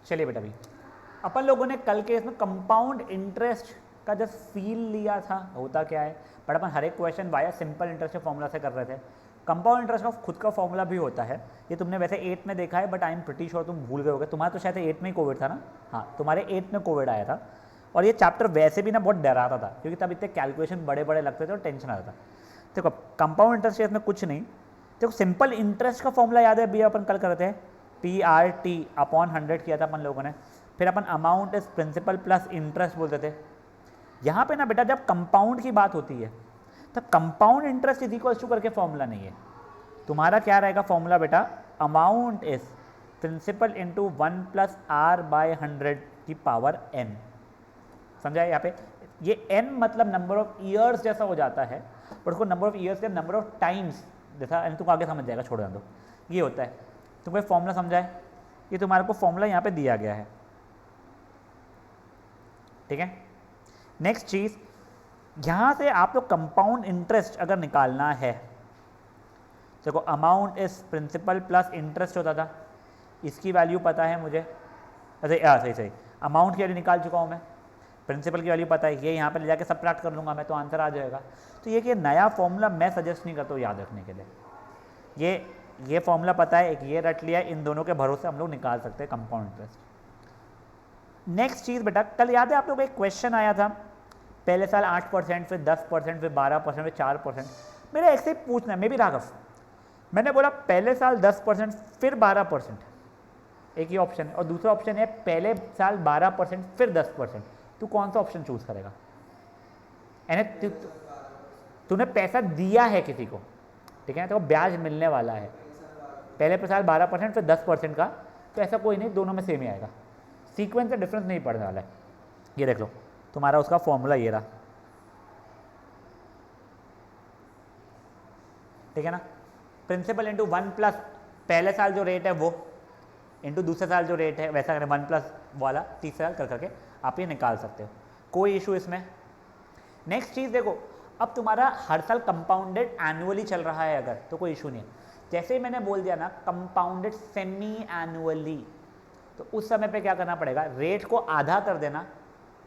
चलिए बेटा भी अपन लोगों ने कल के इसमें कंपाउंड इंटरेस्ट का जब फील लिया था होता क्या है, बट अपन हर एक क्वेश्चन वाया सिंपल इंटरेस्ट के फॉर्मूला से कर रहे थे। कंपाउंड इंटरेस्ट का खुद का फॉर्मूला भी होता है, ये तुमने वैसे 8 में देखा है but I am pretty sure तुम भूल गए होगे। तुम्हारा तो शायद 8 में ही कोविड था ना, हाँ तुम्हारे 8 में कोविड आया था। और ये चैप्टर वैसे भी ना बहुत डराता था क्योंकि तब इतने कैलकुलेशन बड़े बड़े लगते थे और टेंशन आता था। देखो कंपाउंड इंटरेस्ट इसमें कुछ नहीं, देखो सिंपल इंटरेस्ट का फॉर्मूला याद है भैया, अपन कल करते हैं PRT अपॉन 100 किया था अपन लोगों ने, फिर अपन amount is principal plus interest बोलते थे। यहाँ पे ना बेटा जब कंपाउंड की बात होती है तो compound interest is equal to करके फॉर्मूला नहीं है, तुम्हारा क्या रहेगा फॉर्मूला बेटा, amount is principal into 1 plus R by 100 की पावर n। समझा यहाँ पे, ये n मतलब नंबर ऑफ ईयर्स जैसा हो जाता है, पर उसको नंबर ऑफ ईयर्स के नंबर ऑफ टाइम्स जैसा तुमको आगे समझ जाएगा, छोड़ दो ये होता है। तुमको फॉर्मूला समझा है, ये तुम्हारे को फॉर्मूला यहाँ पे दिया गया है, ठीक है। नेक्स्ट चीज, यहाँ से आप लोग कंपाउंड इंटरेस्ट अगर निकालना है, देखो amount is principal plus interest होता था, इसकी वैल्यू पता है मुझे, अरे सही सही अमाउंट की वैल्यू निकाल चुका हूँ मैं, प्रिंसिपल की वैल्यू पता है, ये यहाँ पे ले जाके सबट्रैक्ट कर लूँगा मैं तो आंसर आ जाएगा। तो ये कि नया फॉर्मूला मैं सजेस्ट नहीं करता हूँ याद रखने के लिए, ये फॉर्मूला पता है, एक ये रट लिया, इन दोनों के भरोसे हम लोग निकाल सकते हैं कंपाउंड इंटरेस्ट। नेक्स्ट चीज़ बेटा, कल याद है आप लोग एक क्वेश्चन आया था, पहले साल 8%, फिर 10%, फिर 12%, फिर 4%। मेरा ऐसे ही पूछना है, मे भी राघव, मैंने बोला पहले साल 10% फिर 12%, एक ही ऑप्शन, और दूसरा ऑप्शन है पहले साल 12% फिर 10%, तू कौन सा ऑप्शन चूज करेगा? यानी तूने पैसा दिया है किसी को, ठीक है, तो ब्याज मिलने वाला है, पहले साल 12% फिर 10% का, तो ऐसा कोई नहीं, दोनों में सेम ही आएगा, सीक्वेंस से डिफरेंस नहीं पड़ने वाला है। ये देख लो तुम्हारा उसका फॉर्मूला ये रहा, ठीक है ना, प्रिंसिपल इंटू 1 प्लस पहले साल जो रेट है वो इंटू दूसरे साल जो रेट है वैसा, 1 प्लस वाला तीसरे साल कर करके आप ये निकाल सकते हो, कोई इशू इसमें। नेक्स्ट चीज़ देखो, अब तुम्हारा हर साल कंपाउंडेड एनुअली चल रहा है अगर, तो कोई इशू नहीं है। जैसे ही मैंने बोल दिया ना कंपाउंडेड सेमी एनुअली, तो उस समय पे क्या करना पड़ेगा, रेट को आधा कर देना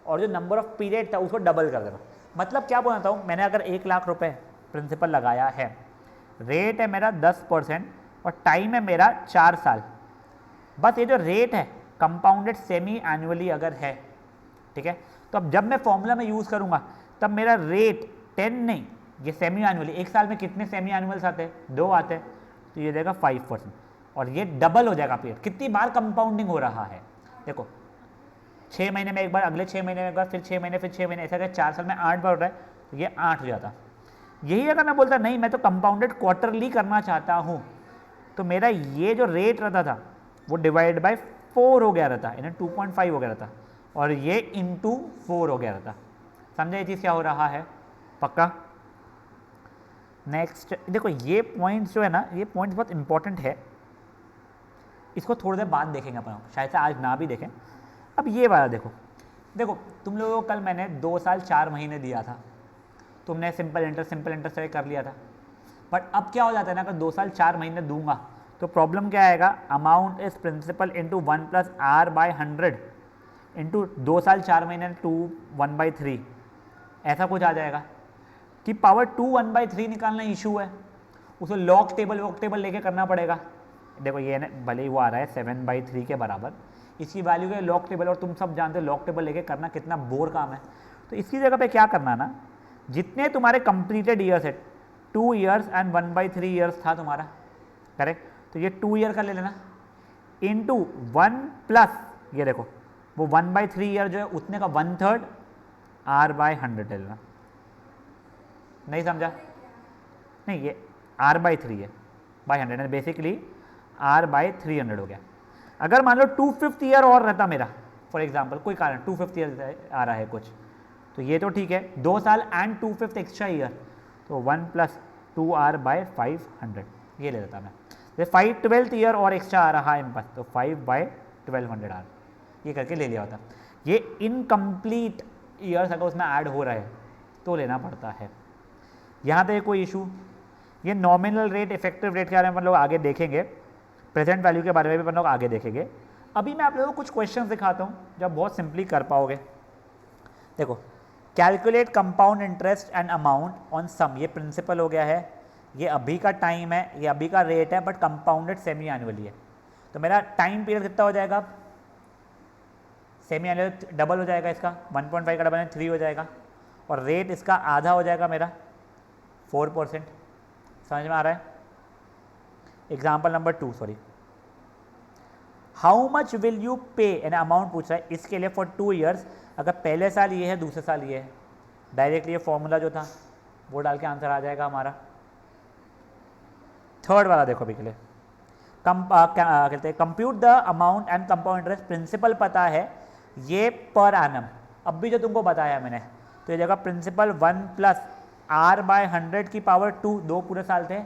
और जो नंबर ऑफ पीरियड था उसको डबल कर देना। मतलब क्या बोलता हूँ, मैंने अगर 1 लाख रुपए प्रिंसिपल लगाया है, रेट है मेरा 10% और टाइम है मेरा 4 साल, बस ये जो रेट है कंपाउंडेड सेमी एनुअली अगर है, ठीक है, तो अब जब मैं फॉर्मूला में यूज़ करूँगा तब मेरा रेट 10 नहीं, ये सेमी एनुअली, एक साल में कितने सेमी एनुअल्स आते हैं, 2 आते हैं, तो ये देगा 5%, और ये डबल हो जाएगा पीरियड। कितनी बार कंपाउंडिंग हो रहा है, देखो 6 महीने में एक बार, अगले 6 महीने में एक बार, फिर 6 महीने, फिर 6 महीने, ऐसा अगर 4 साल में 8 बार हो रहा है, तो ये 8 हो जाता। यही अगर मैं बोलता नहीं मैं तो कंपाउंडेड क्वार्टरली करना चाहता हूँ, तो मेरा ये जो रेट रहता था वो डिवाइड बाय 4 हो गया रहता, यानी 2.5 हो गया रहता, और ये इंटू 4 हो गया रहता। समझा ये चीज़ क्या हो रहा है, पक्का? नेक्स्ट देखो, ये पॉइंट्स जो है ना, ये पॉइंट्स बहुत इंपॉर्टेंट है, इसको थोड़ी देर बाद देखेंगे अपन, शायद से आज ना भी देखें। अब ये वाला देखो, देखो तुम लोगों को कल मैंने 2 साल 4 महीने दिया था, तुमने सिंपल इंटरेस्ट से कर लिया था, बट अब क्या हो जाता है ना, अगर 2 साल 4 महीने दूंगा तो प्रॉब्लम क्या आएगा, amount is principal into 1 plus R by 100 into 2 साल 4 महीने 2 1/3, ऐसा कुछ आ जाएगा कि पावर 2 1/3 निकालना इशू है, उसे लॉग टेबल लेके करना पड़ेगा। देखो ये ना भले ही वो आ रहा है 7/3 के बराबर, इसकी वैल्यू के लॉग टेबल, और तुम सब जानते हो लॉग टेबल लेके करना कितना बोर काम है। तो इसकी जगह पे क्या करना ना, जितने तुम्हारे कंप्लीटेड ईयर्स है, 2 ईयर्स एंड 1/3 ईयर्स था तुम्हारा, करेक्ट, तो ये 2 ईयर का ले लेना इंटू 1 प्लस, ये देखो वो 1/3 ईयर जो है उतने का 1/3 R बाय 100 ले लेना। नहीं समझा? नहीं, ये R/3 है, बाय 100, बेसिकली R बाय 300 हो गया। अगर मान लो 2/5 ईयर और रहता मेरा, फॉर एग्जाम्पल कोई कारण 2/5 ईयर आ रहा है कुछ, तो ये तो ठीक है, 2 साल एंड 2/5 एक्स्ट्रा ईयर, तो 1 प्लस 2R बाय 500 ये ले लेता मैं। 5/12 ईयर और एक्स्ट्रा आ रहा है मेरे पास, तो 5/1200R ये करके ले लिया होता। ये इनकम्प्लीट ईयर्स अगर उसमें ऐड हो रहा है तो लेना पड़ता है। यहाँ पे कोई इशू, ये नॉमिनल रेट इफेक्टिव रेट के बारे में अपन लोग आगे देखेंगे, प्रेजेंट वैल्यू के बारे में भी अपन लोग आगे देखेंगे। अभी मैं आप लोगों को कुछ क्वेश्चन दिखाता हूँ जो आप बहुत सिंपली कर पाओगे। देखो, calculate compound interest and amount on sum, ये प्रिंसिपल हो गया है, ये अभी का टाइम है, ये अभी का रेट है, बट कंपाउंडेड सेमी एनुअली है। तो मेरा टाइम पीरियड कितना हो जाएगा, सेमी एनुअल डबल हो जाएगा इसका, 1.5 का डबल है 3 हो जाएगा, और रेट इसका आधा हो जाएगा मेरा 4%। समझ में आ रहा है? Example number 2, sorry, how much will you पे, एन अमाउंट पूछ रहा है इसके लिए फॉर 2 ईयर्स। अगर पहले साल ये है, दूसरे साल ये है, डायरेक्टली ये फॉर्मूला जो था वो डाल के आंसर आ जाएगा हमारा। थर्ड वाला देखो अभी के लिए, कहते हैं compute the amount and compound interest, principal पता है ये पर एनम, अब भी जो तुमको बताया मैंने, तो ये जगह प्रिंसिपल 1 प्लस आर बाय 100 की पावर 2, 2 पूरे साल थे,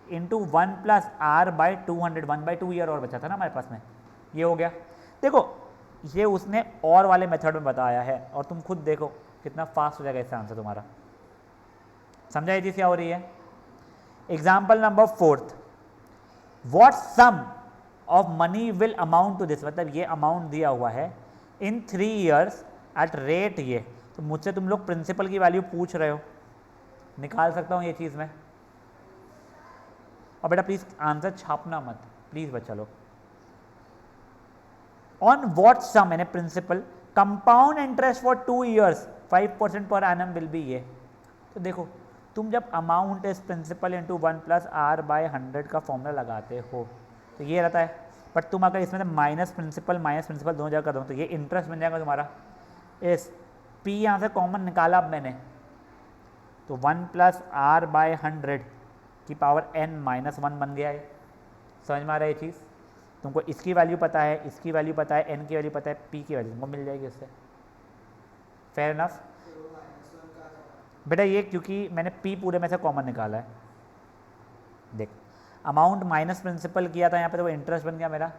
into 1 plus R by 200, 1/2 year और बचा था ना हमारे पास में, ये हो गया। देखो ये उसने और वाले मेथड में बताया है, और तुम खुद देखो कितना फास्ट हो जाएगा इसका आंसर तुम्हारा। समझा ये चीज़ क्या हो रही है? Example number 4, what sum of money will amount to this, मतलब ये अमाउंट दिया हुआ है इन 3 ईयर्स एट रेट ये, तो मुझसे तुम लोग प्रिंसिपल की वैल्यू पूछ रहे हो, निकाल सकता हूँ ये चीज़ में। और बेटा प्लीज़ आंसर छापना मत प्लीज़ बच्चा लोग। ऑन वॉट सम मैंने principal, compound interest for 2 years 5% per annum will be ये। तो देखो तुम जब amount is principal into 1 plus R by 100 का फॉर्मूला लगाते हो तो ये रहता है, बट तुम अगर इसमें माइनस प्रिंसिपल दोनों जगह कर दो तो ये इंटरेस्ट बन जाएगा तुम्हारा। इस पी यहाँ से कॉमन निकाला अब मैंने, तो 1 प्लस आर बाय 100 की पावर n माइनस 1 बन गया है। समझ में आ रहा है ये चीज़? तुमको इसकी वैल्यू पता है, इसकी वैल्यू पता है, n की वैल्यू पता है, p की वैल्यू तुमको मिल जाएगी उससे। फेयर इनफ बेटा, ये क्योंकि मैंने p पूरे में से कॉमन निकाला है। देख अमाउंट माइनस प्रिंसिपल किया था यहाँ पे, तो वो इंटरेस्ट बन गया मेरा,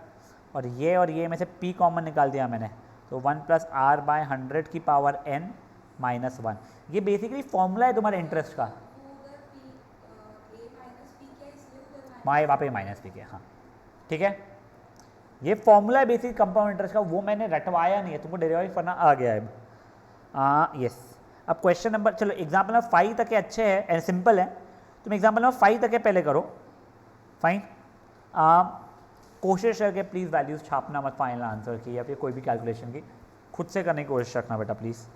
और ये में से p कॉमन निकाल दिया मैंने, तो 1 प्लस आर बाय 100 की पावर n माइनस 1। ये बेसिकली फॉर्मूला है तुम्हारे इंटरेस्ट का। वहाँ पे माइनस पी किया, हाँ ठीक है, ये फॉर्मूला है बेसिक कंपाउंड इंटरेस्ट का, वो मैंने रटवाया नहीं है, तुमको डेरिवेटिव करना आ गया है। यस, अब क्वेश्चन नंबर, चलो एग्जाम्पल नंबर 5 तक के अच्छे हैं, सिंपल है, तुम एग्जाम्पल नंबर 5 तक के पहले करो। फाइन, कोशिश करके प्लीज़ वैल्यूज छापना मत फाइनल आंसर की या फिर कोई भी कैलकुलेशन की, खुद से करने की कोशिश रखना बेटा प्लीज़।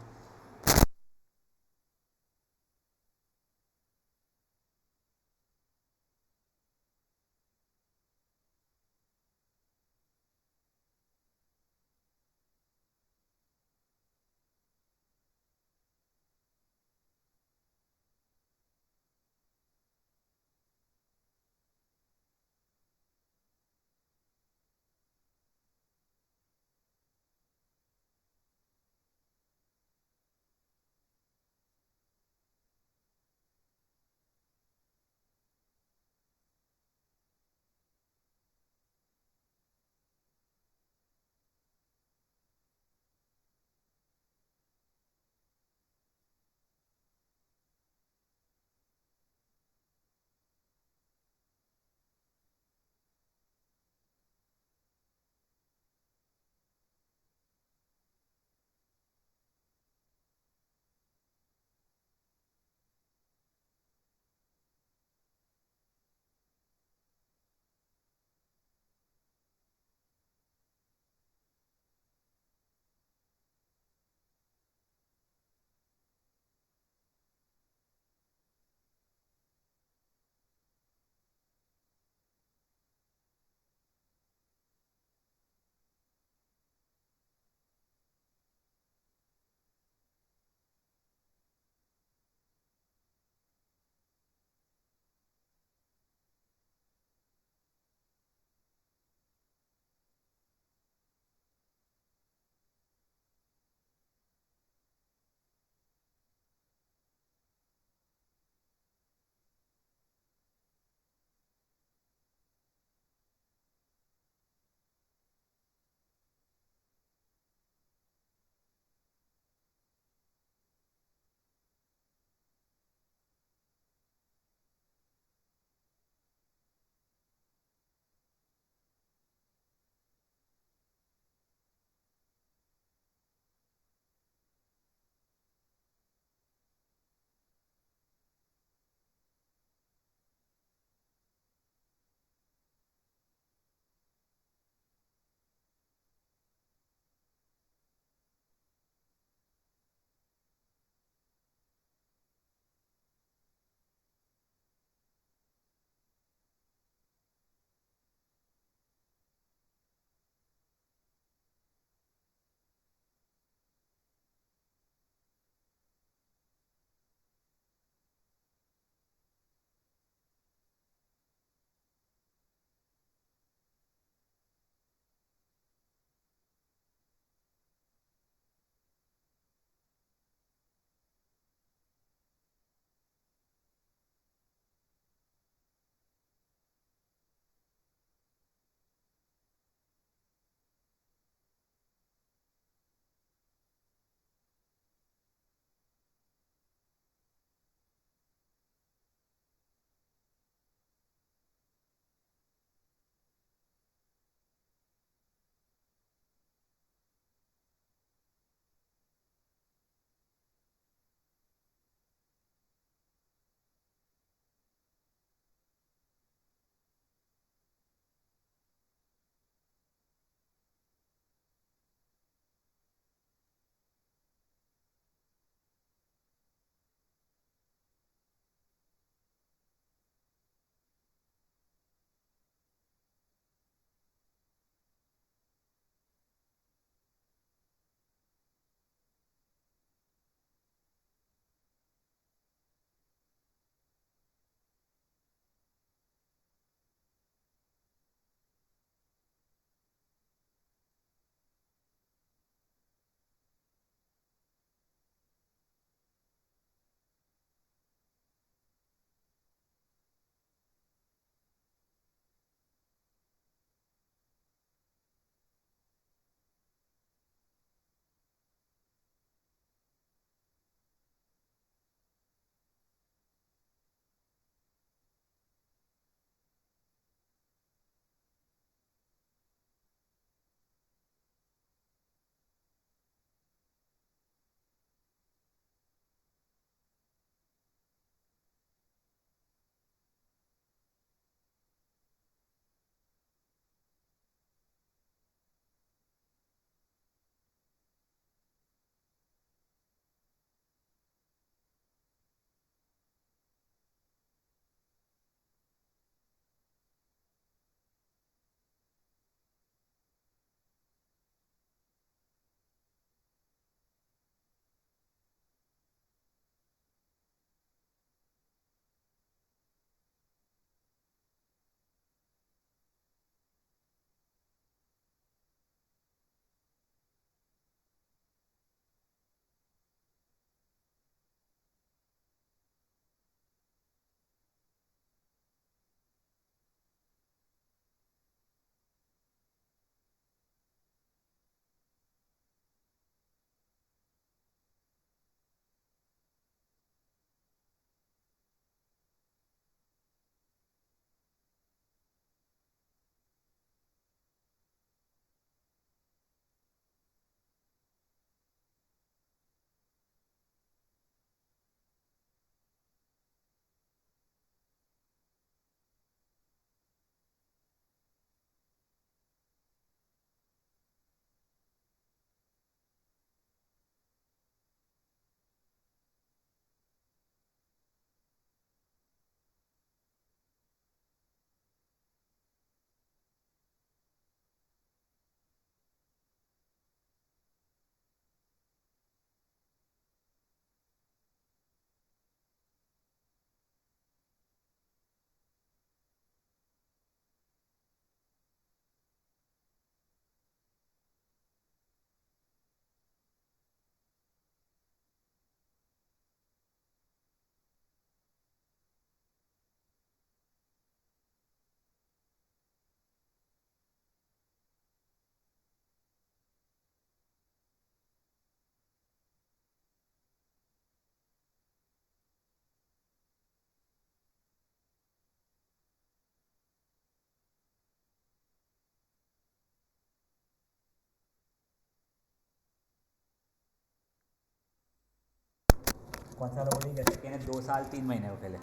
कौन सा वाला बोली, जैसे कि 2 साल 3 महीने हो पहले,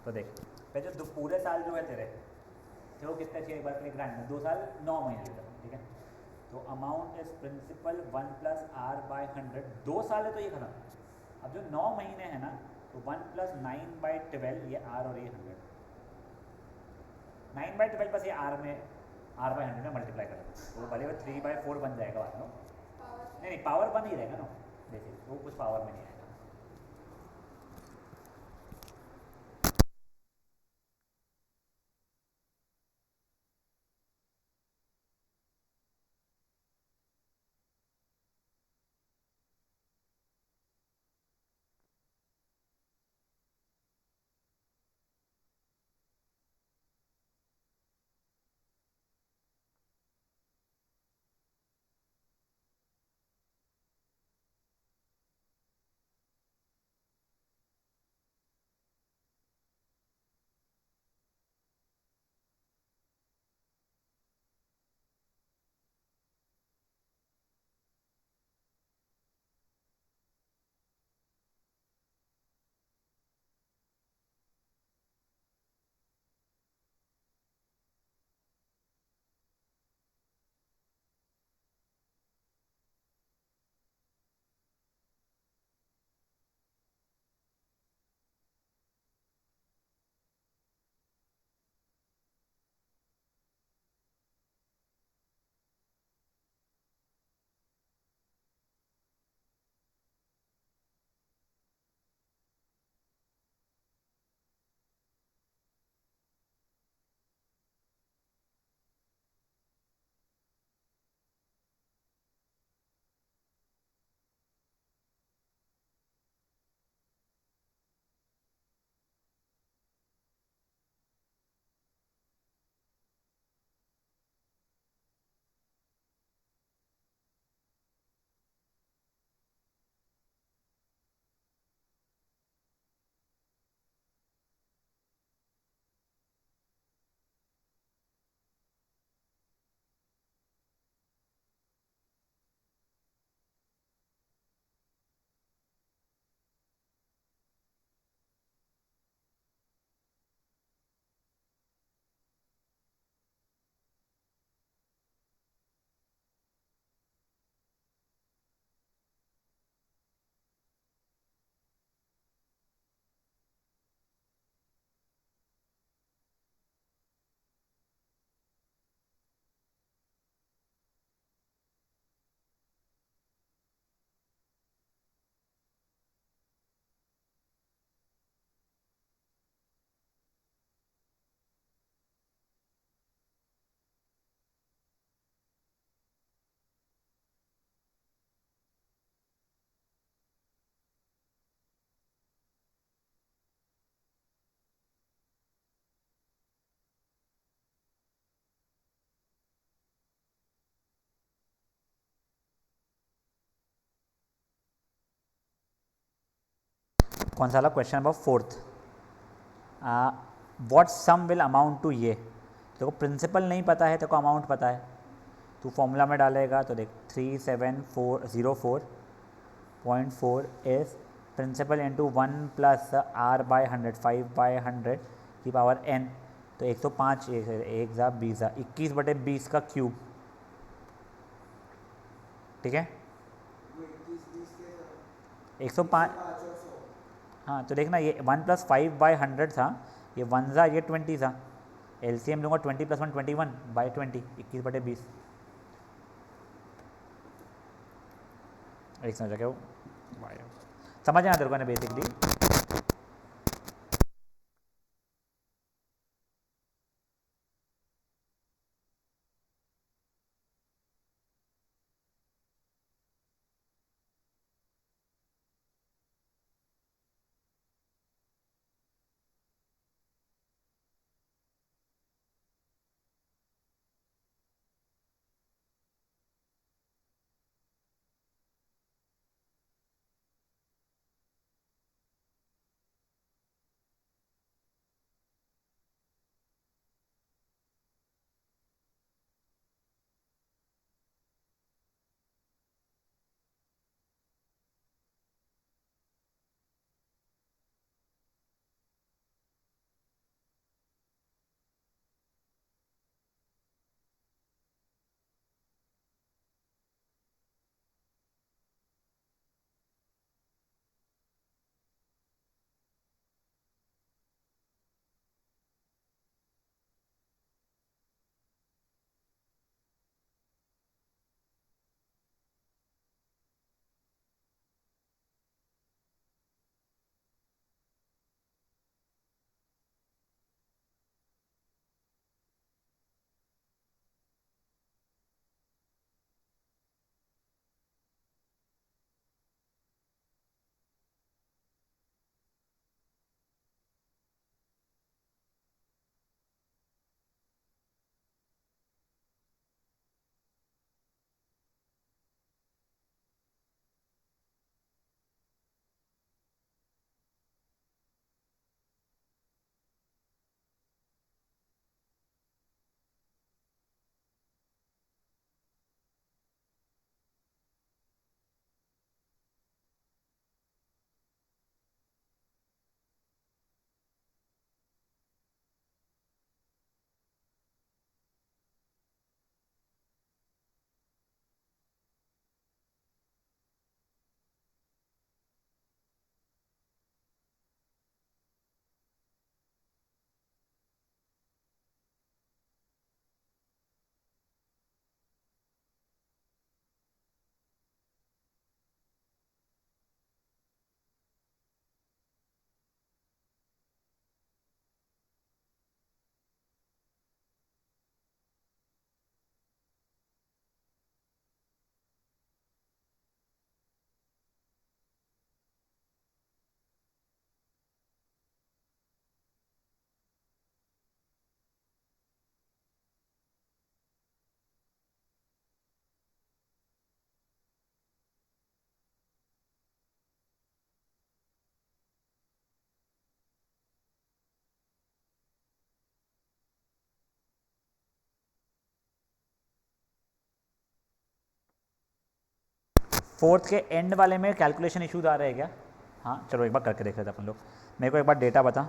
तो देख पहले जो पूरे साल जो है तेरे थे वो कितने चाहिए, एक बार अपने ग्रांड में 2 साल 9 महीने तक, ठीक है। तो अमाउंट इज प्रिंसिपल 1+r/100, 2 साल है तो ये खत्म। अब जो 9 महीने हैं ना, तो 1+9/12, ये r और ये 100, 9/12 बस ये r में r/100 में मल्टीप्लाई कर दो, तो भले वो 3/4 बन जाएगा बाद में। नहीं नहीं, पावर बन ही रहेगा ना, देखिए वो कुछ पावर में नहीं आएगा। कौन सा वाला question number 4th, what sum will amount to, ये देखो प्रिंसिपल नहीं पता है, तेरे को अमाउंट पता है, तू फॉर्मूला में डालेगा तो देख 3704.4 इज प्रिंसिपल इंटू 1+r/100, 5/100 की पावर n, तो 105, 21/20 का क्यूब, ठीक है। 105, हाँ तो देखना ये 1+5/100 था, ये 1 ये 20 था, एलसीएम लूँगा 20+1 21/20, 21/20। एक समझ क्या वो समझ आना तेरे को ना बेसिकली। फोर्थ के एंड वाले में कैलकुलेशन इशूज आ रहे हैं क्या? हाँ चलो एक बार करके देख लेते अपन लोग। मेरे को एक बार डेटा बता।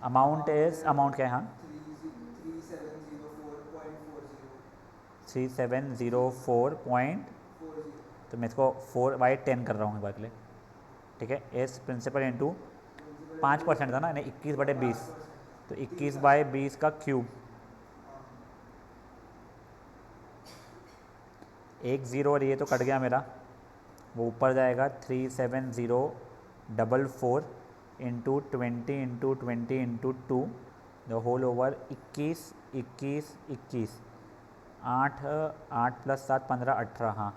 अमाउंट क्या है? हाँ 3704 पॉइंट, तो मैं इसको 4/10 कर रहा हूँ एक बार के लिए, ठीक है। एस प्रिंसिपल इंटू 5% था ना, 21/20, तो 21/20 का क्यूब, 1 0 और ये तो कट गया मेरा, वो ऊपर जाएगा 37044 into 20 into 20 into 2 the whole over 21 21 21 8 8 + 7 15 18। हाँ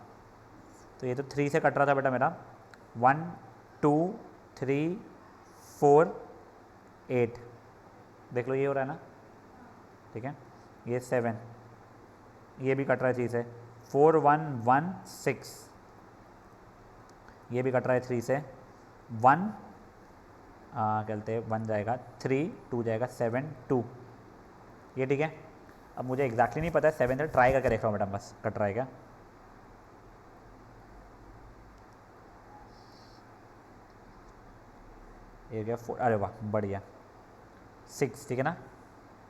तो ये तो 3 से कट रहा था बेटा मेरा, 1 2 3 4 8, देख लो ये हो रहा है ना, ठीक है। ये 7, ये भी कट रहा है 3 से, 4 1 1 6, ये भी कट रहा है 3 से, 1 कहते हैं 1 जाएगा 3, 2 जाएगा 7 2, ये ठीक है। अब मुझे एग्जैक्टली नहीं पता है, 7 से ट्राई करके देख रहा हूँ बेटा, बस कट रहा है क्या? ये गया 4, अरे वाह बढ़िया, 6, ठीक है ना।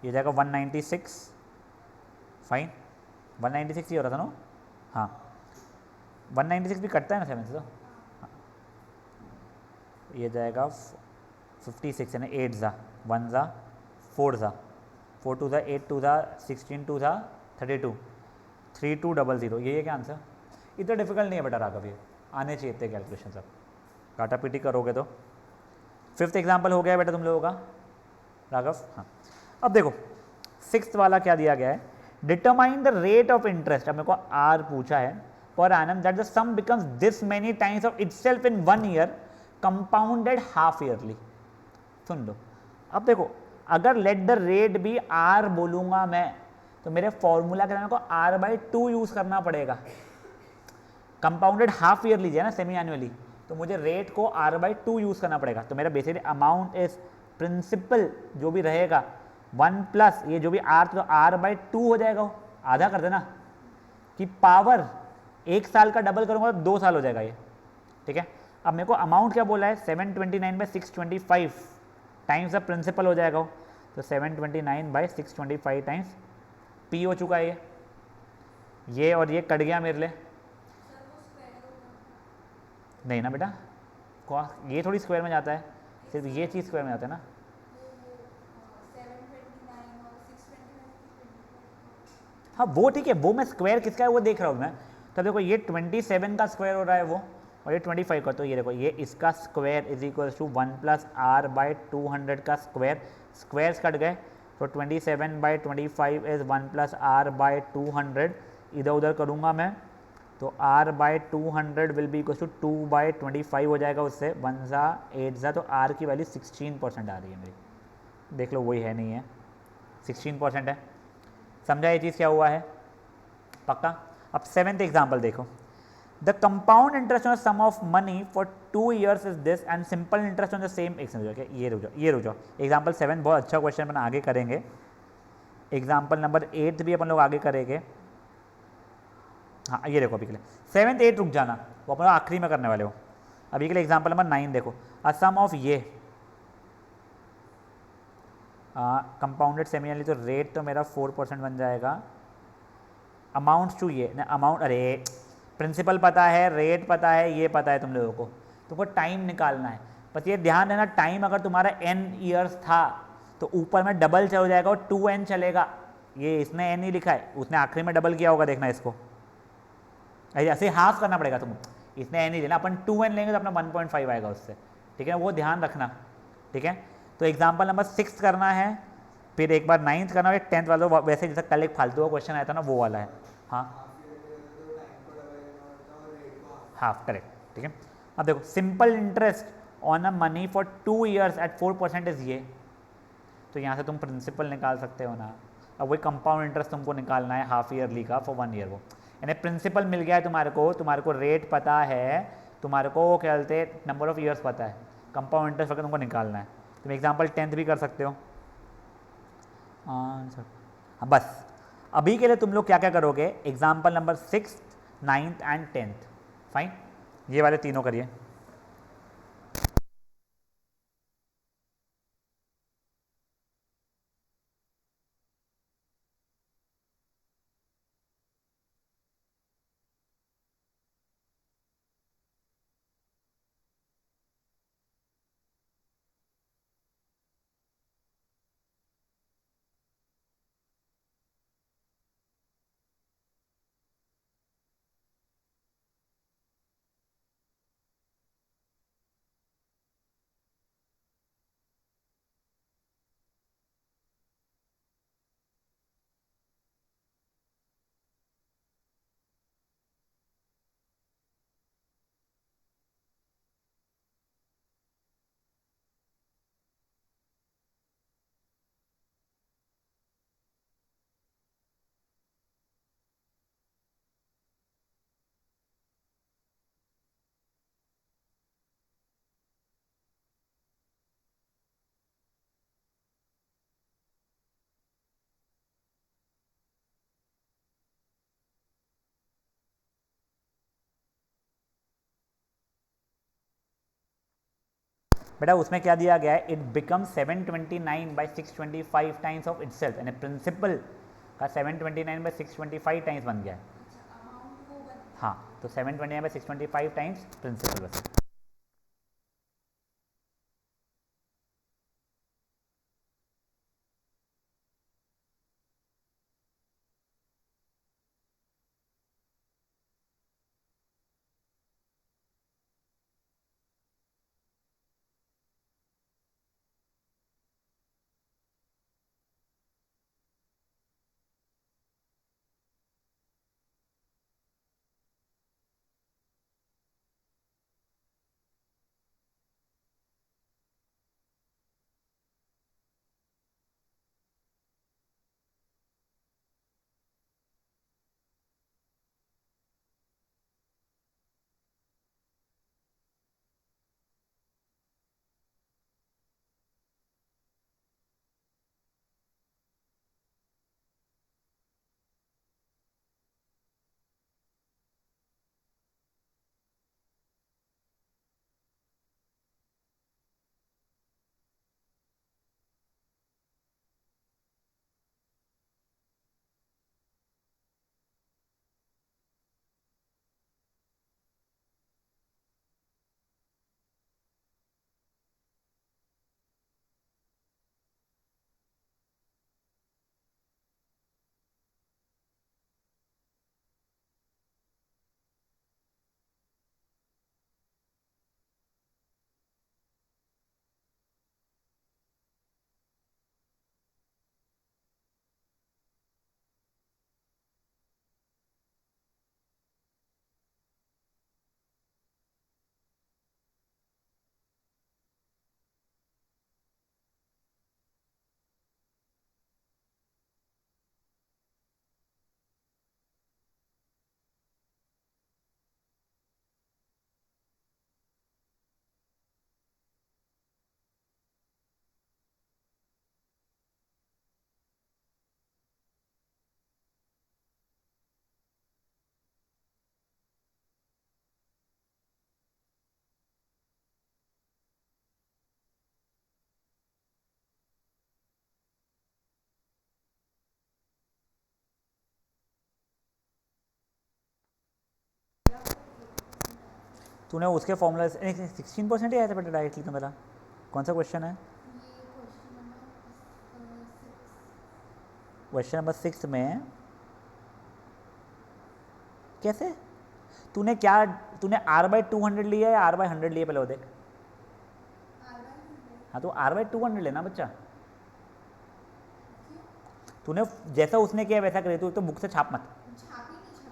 ये जाएगा 196, फाइन, 196 ही हो रहा था ना। हाँ 196 भी कटता है ना 7 से, तो हाँ। ये जाएगा 56 है ना, 8 ज़ा 1 ज़ा 4 ज़ा 4 2 ज़ा 8 2 ज़ा 16 2 ज़ा 32 3200, ये है क्या आंसर? इतना डिफिकल्ट नहीं है बेटा राघव, ये आने चाहिए इतने कैलकुलेशन सब, काटा पीटी करोगे तो। 5th एग्जाम्पल हो गया बेटा तुम लोगों का राघव। हाँ अब देखो 6th वाला क्या दिया गया है, determine the rate of interest. अब मेरे को आर पूछा है, पर एनम that the sum becomes this many times of itself in 1 year compounded half yearly. सुन लो, अब देखो अगर let the rate be R बोलूंगा मैं, तो मेरे फॉर्मूला के मेरे को r/2 यूज करना पड़ेगा। कंपाउंडेड हाफ ईयर लीजिए ना, सेमी एनुअली, तो मुझे रेट को r/2 यूज करना पड़ेगा। तो मेरा बेसिकली अमाउंट इज प्रिंसिपल जो भी रहेगा 1 प्लस ये जो भी r, तो r/2 हो जाएगा, आधा कर देना, कि पावर 1 साल का डबल करूंगा तो 2 साल हो जाएगा ये, ठीक है। अब मेरे को अमाउंट क्या बोला है, 729/625 टाइम्स द प्रिंसिपल हो जाएगा, तो 729/625 टाइम्स पी हो चुका है ये और ये कट गया मेरे लिए, नहीं ना बेटा, ये थोड़ी स्क्वायर में जाता है, सिर्फ ये चीज़ स्क्वायर में जाता है ना। हाँ वो ठीक है, वो मैं स्क्वायर किसका है वो देख रहा हूँ मैं। तो देखो ये 27 का स्क्वायर हो रहा है वो, और ये 25 का, तो ये देखो ये इसका square is equal to 1 + r/200 का स्क्वायर, स्क्वायर्स कट गए, तो 27/25 इज 1 + r/200, इधर उधर करूँगा मैं तो r/200 will be equal to 2/25 हो जाएगा, उससे 1 ज़ा 8 ज़ा, तो r की वैल्यू 16% आ रही है मेरी, देख लो वही है नहीं है, 16% है। समझा ये चीज़ क्या हुआ है पक्का? अब 7th एग्जाम्पल देखो, the compound interest on sum of money for 2 years is this and simple interest on the same. ये रुक जाओ, एग्जाम्पल 7 बहुत अच्छा क्वेश्चन अपन आगे करेंगे, एग्जाम्पल नंबर 8 भी अपन लोग आगे करेंगे। हाँ ये देखो अभी के लिए 7th 8 रुक जाना, वो अपन आखिरी में करने वाले हो। अभी के लिए एग्जाम्पल नंबर 9 देखो, अ सम ऑफ ये कंपाउंडेड सेमी एनुअली, तो रेट तो मेरा 4% बन जाएगा। अमाउंट्स टू ये अमाउंट, अरे प्रिंसिपल पता है, रेट पता है, ये पता है तुम लोगों को, तुमको टाइम निकालना है। बस ये ध्यान देना, टाइम अगर तुम्हारा n ईयर्स था तो ऊपर में डबल चल जाएगा और 2n चलेगा, ये इसने n ही लिखा है, उसने आखिरी में डबल किया होगा, देखना इसको ऐसे हाफ करना पड़ेगा तुम, इसने n ही लेना, अपन 2n लेंगे तो अपना 1.5 आएगा उससे, ठीक है, वो ध्यान रखना, ठीक है। तो एग्जाम्पल नंबर 6 करना है, फिर एक बार 9th करना है, 10th वाला वैसे जैसा कल एक फालतू का क्वेश्चन आया था ना वो वाला है। हाँ हाफ करेक्ट, ठीक है। अब देखो simple interest on a money for 2 years at 4% is ये, तो यहाँ से तुम प्रिंसिपल निकाल सकते हो ना। अब वही कंपाउंड इंटरेस्ट तुमको निकालना है हाफ ईयरली का फॉर 1 year, वो यानी प्रिंसिपल मिल गया है तुम्हारे को रेट पता है, तुम्हारे को वो क्या बोलते हैं नंबर ऑफ ईयर्स पता है, कंपाउंड इंटरेस्ट वगैरह तुमको निकालना है। तुम एग्जाम्पल 10th भी कर सकते हो आंसर। हाँ बस अभी के लिए तुम लोग क्या क्या करोगे, example number 6 9th and 10th। Fine, ये वाले तीनों करिए। बेटा उसमें क्या दिया गया है, it become 729 by 625 times of itself, यानी प्रिंसिपल का 729 बाई 625 टाइम्स बन गया है। हाँ, तो 729 बाई 625 टाइम्स प्रिंसिपल बस। तूने उसके फॉर्मूला 16% ही आया था बेटा डायरेक्टली, तो मेरा कौन सा क्वेश्चन है? क्वेश्चन नंबर 6 में कैसे तूने क्या, तूने r/200 लिया या r/100 लिया, पहले वो देख। हाँ, तो r/200 लेना बच्चा। तूने जैसा उसने किया वैसा करे, तू तो बुक से छाप मत।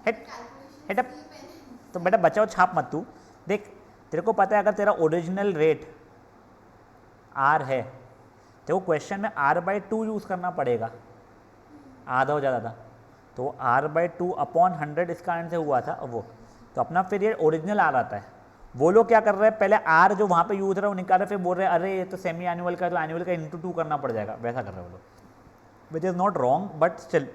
Hate hate up. तो बेटा बचाओ, छाप मत तू। देख, तेरे को पता है अगर तेरा ओरिजिनल रेट r है तो क्वेश्चन में r/2 यूज़ करना पड़ेगा, आधा हो जाता था। तो r/2 अपॉन 100 इसका आंसर हुआ था वो, तो अपना फिर ये ओरिजिनल r आता है। वो लोग क्या कर रहे हैं, पहले r जो वहाँ पे यूज रहा है वो निकाल रहे, फिर बोल रहे हैं अरे ये तो सेमी एनुअल का, तो एनुअल का इंटू 2 करना पड़ जाएगा, वैसा कर रहे हैं वो लोग, which is not wrong but still.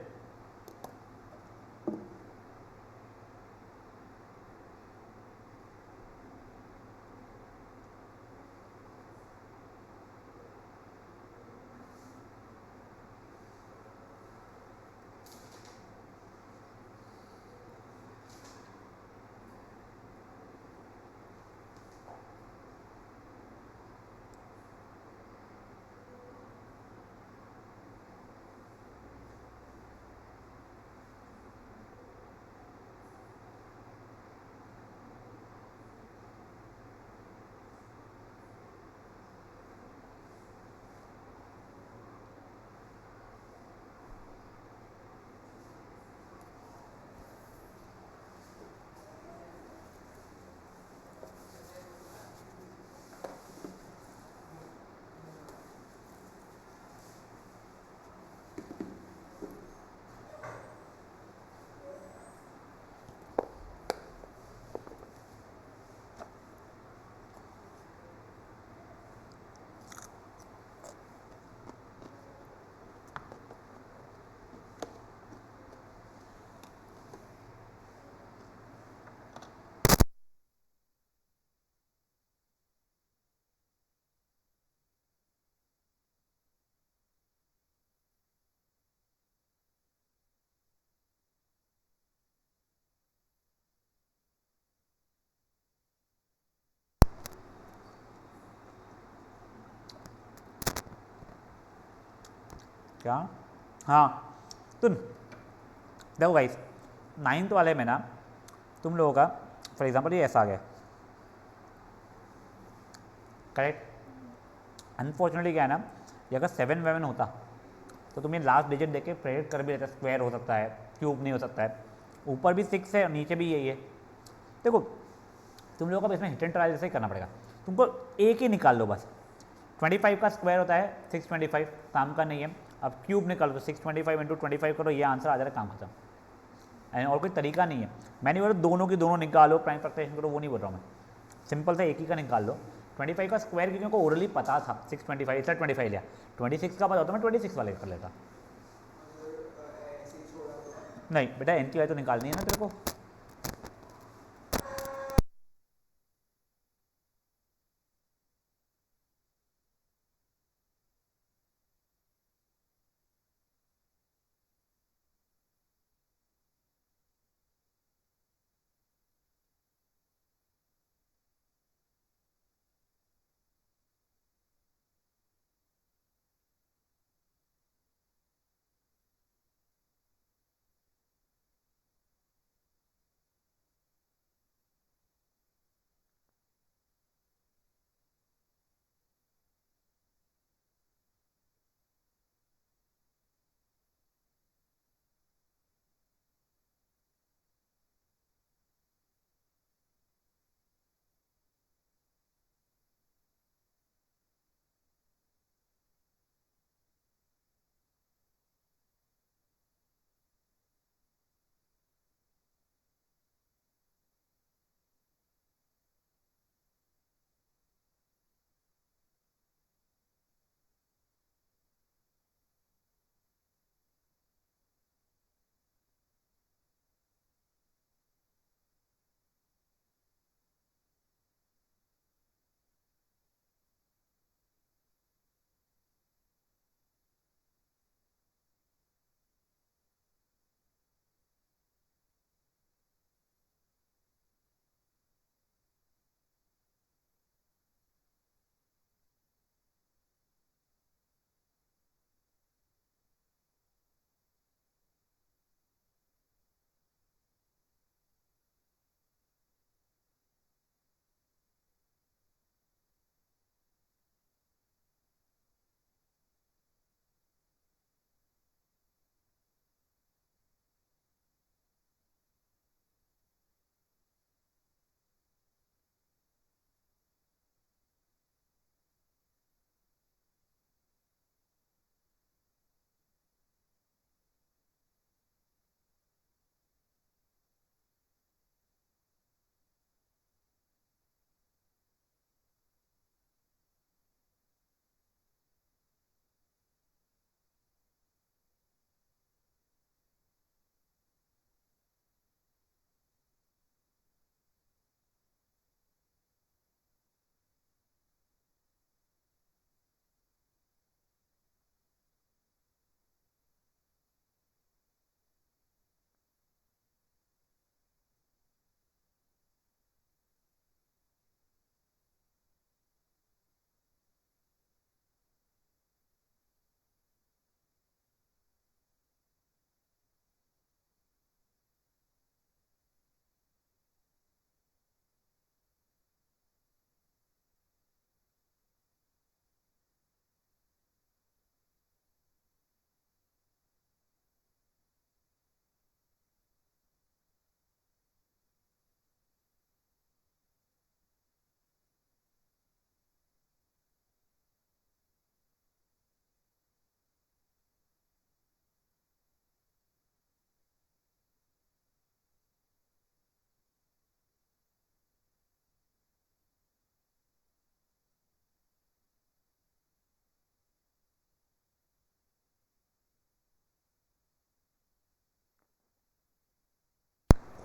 क्या? हाँ, तुम देखो गाइस, 9th वाले में ना तुम लोगों का फॉर एग्जांपल ये ऐसा आ गया, करेक्ट। अनफॉर्चुनेटली क्या है ना, ये अगर 7 होता तो तुम ये लास्ट डिजिट देख के प्रेडिक्ट कर भी लेते, स्क्वायर हो सकता है, क्यूब नहीं हो सकता है, ऊपर भी 6 है और नीचे भी यही है। देखो तुम लोगों को इसमें हिट एंड ट्रायल जैसे ही करना पड़ेगा, तुमको एक ही निकाल लो बस। 25 का स्क्वायर होता है 625, काम का नहीं है। अब क्यूब निकालो तो 625 इंटू 25 करो, ये आंसर आ जाएगा, काम खत्म। एंड और कोई तरीका नहीं है। मैं नहीं बोल रहा दोनों की दोनों निकालो प्राइम फैक्टराइजेशन करो, वो नहीं बोल रहा हूँ मैं, सिंपल से एक ही का निकाल लो। 25 का स्क्वायर क्योंकि उनको ओरली पता था 625, इसलिए 25 लिया। 26 का पता होता मैं 26 वाले कर लेता। नहीं बेटा, एन की वाई तो निकालनी है ना तेरे को।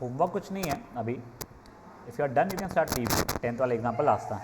होमवर्क कुछ नहीं है अभी, if you are done you can start leave. 10th वाला एग्जाम्पल लास्ट था।